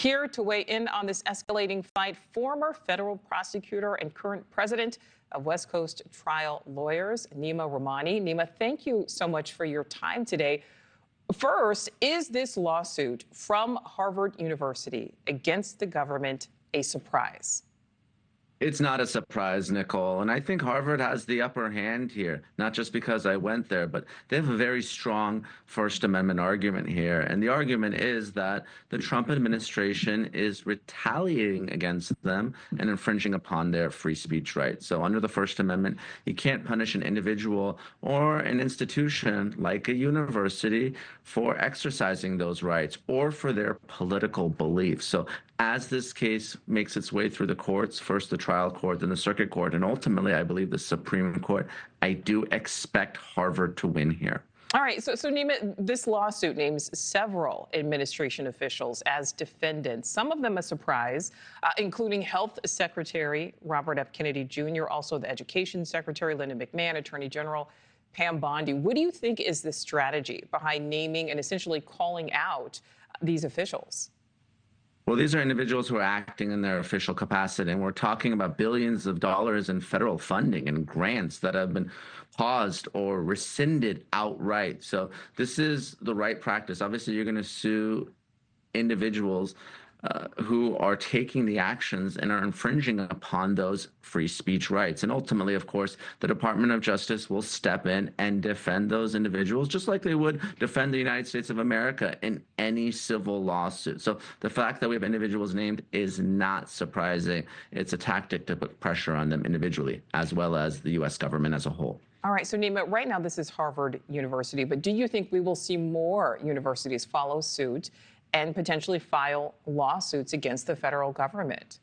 Here to weigh in on this escalating fight, former federal prosecutor and current president of West Coast Trial Lawyers, Neama Rahmani. Neama, thank you so much for your time today. First, is this lawsuit from Harvard University against the government a surprise? It's not a surprise, Nicole. And I think Harvard has the upper hand here, not just because I went there, but they have a very strong First Amendment argument here. And the argument is that the Trump administration is retaliating against them and infringing upon their free speech rights. So under the First Amendment, you can't punish an individual or an institution like a university for exercising those rights or for their political beliefs. So as this case makes its way through the courts, first the trial court, then the circuit court, and ultimately, I believe, the Supreme Court, I do expect Harvard to win here. All right. So Neama, this lawsuit names several administration officials as defendants, some of them a surprise, including Health Secretary Robert F. Kennedy Jr., also the Education Secretary Linda McMahon, Attorney General Pam Bondi. What do you think is the strategy behind naming and essentially calling out these officials? Well, these are individuals who are acting in their official capacity, and we're talking about billions of dollars in federal funding and grants that have been paused or rescinded outright. So this is the right practice. Obviously, you're going to sue individuals who are taking the actions and are infringing upon those free speech rights. And ultimately, of course, the Department of Justice will step in and defend those individuals just like they would defend the United States of America in any civil lawsuit. So the fact that we have individuals named is not surprising. It's a tactic to put pressure on them individually, as well as the U.S. government as a whole. All right, so Neama, right now this is Harvard University, but do you think we will see more universities follow suit and potentially file lawsuits against the federal government?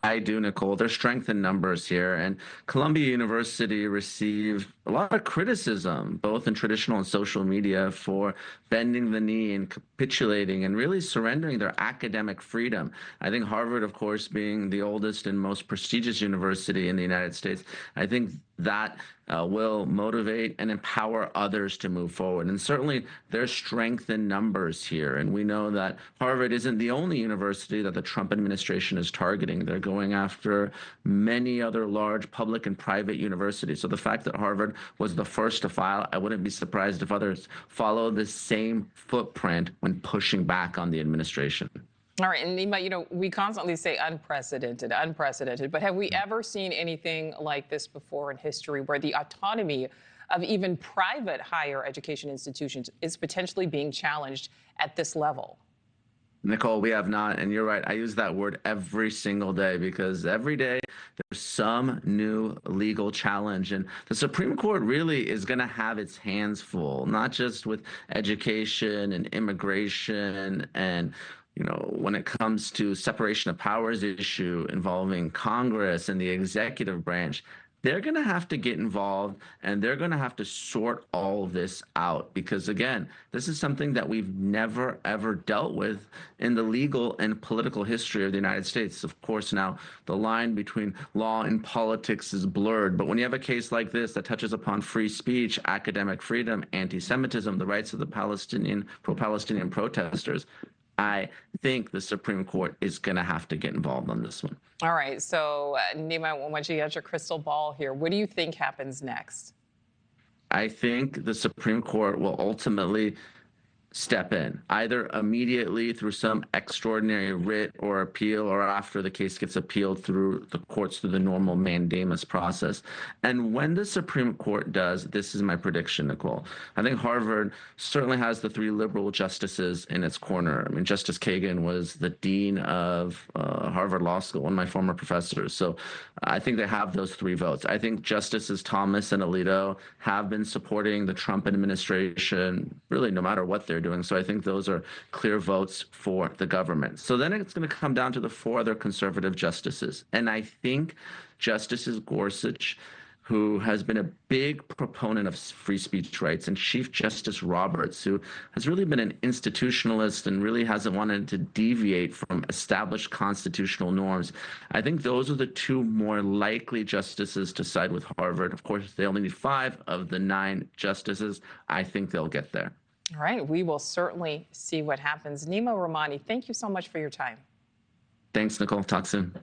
I do, Nicole. There's strength in numbers here. And Columbia University received a lot of criticism, both in traditional and social media, for bending the knee and capitulating and really surrendering their academic freedom. I think Harvard, of course, being the oldest and most prestigious university in the United States, I think that will motivate and empower others to move forward. And certainly there's strength in numbers here. And we know that Harvard isn't the only university that the Trump administration is targeting. They're going after many other large public and private universities. So the fact that Harvard was the first to file, I wouldn't be surprised if others follow the same footprint when pushing back on the administration. All right, and Neama, we constantly say unprecedented, unprecedented, but have we ever seen anything like this before in history where the autonomy of even private higher education institutions is potentially being challenged at this level? Nicole, we have not, and you're right. I use that word every single day because every day there's some new legal challenge, and the Supreme Court really is going to have its hands full, not just with education and immigration and when it comes to separation of powers issue involving Congress and the executive branch. They're going to have to get involved, and they're going to have to sort all this out because, again, this is something that we've never, ever dealt with in the legal and political history of the United States. Of course, now the line between law and politics is blurred, but when you have a case like this that touches upon free speech, academic freedom, anti-Semitism, the rights of the pro-Palestinian protesters, I think the Supreme Court is going to have to get involved on this one. All right. So, Neama, I want you to get your crystal ball here. What do you think happens next? I think the Supreme Court will ultimately step in, either immediately through some extraordinary writ or appeal, or after the case gets appealed through the courts through the normal mandamus process. And when the Supreme Court does, this is my prediction, Nicole. I think Harvard certainly has the three liberal justices in its corner. I mean, Justice Kagan was the dean of Harvard Law School, one of my former professors. So I think they have those three votes. I think Justices Thomas and Alito have been supporting the Trump administration, really no matter what they're doing. So I think those are clear votes for the government. So then it's going to come down to the four other conservative justices. And I think Justice Gorsuch, who has been a big proponent of free speech rights, and Chief Justice Roberts, who has really been an institutionalist and really hasn't wanted to deviate from established constitutional norms. I think those are the two more likely justices to side with Harvard. Of course, they only need 5 of the 9 justices. I think they'll get there. All right, we will certainly see what happens. Neama Rahmani, thank you so much for your time. Thanks, Nicole. Talk soon.